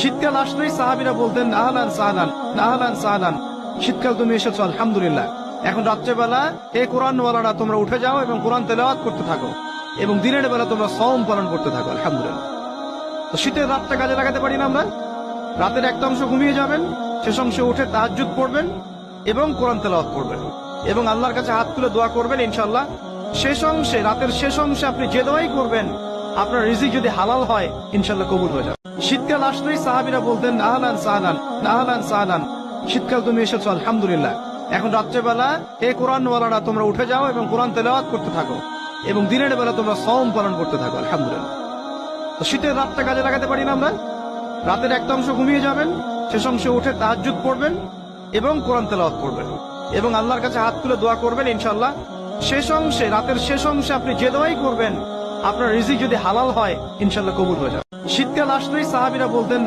শীতকাল আসলেই সাহাবীরা বলতেন আহলান সাহলান, আহলান সাহলান, শীতকাল তুমি এসেছো আলহামদুলিল্লাহ। এখন রাত্রেবেলা হে কোরআনওয়ালারা তোমরা উঠে যাও এবং কোরআন তেলাওয়াত করতে থাকো, এবং দিনের বেলা তোমরা সওম পালন করতে থাকো আলহামদুলিল্লাহ। তো শীতের রাতটা কাজে লাগাতে পারি না আমরা? রাতের একটা অংশ ঘুমিয়ে যাবেন, শেষ অংশে উঠে তাহাজ্জুদ পড়বেন এবং কোরআন তেলাওয়াত করবেন এবং আল্লাহর কাছে হাত তুলে দোয়া করবেন। ইনশাআল্লাহ শেষ অংশে, রাতের শেষ অংশে আপনি যে দোয়াই করবেন, আপনার রিজিক যদি হালাল হয় ইনশাআল্লাহ কবুল হয়ে যাবে। শীতকাল আসলেই সাহাবীরা বলতেন আহলান সাহলান, আহলান সাহলান, শীতকাল তুমি এসেছো আলহামদুলিল্লাহ। এখন রাত্রেবেলা হে কোরআনওয়ালারা তোমরা উঠে যাও এবং কোরআন তেলাওয়াত করতে থাকো, এবং দিনের বেলা তোমরা সওম পালন করতে থাকো আলহামদুলিল্লাহ। তো শীতের রাতটা কাজে লাগাতে পারি না আমরা? রাতের একটা অংশ ঘুমিয়ে যাবেন, শেষ অংশে উঠে তাহাজ্জুদ পড়বেন এবং কোরআন তেলাওয়াত করবেন এবং আল্লাহর কাছে হাত তুলে দোয়া করবেন। ইনশাআল্লাহ শেষ অংশে, রাতের শেষ অংশে আপনি যে দোয়াই করবেন, আপনার রিজিক যদি হালাল হয় ইনশাআল্লাহ কবুল হয়ে যাবে। শীতকাল আসলেই সাহাবীরা বলতেন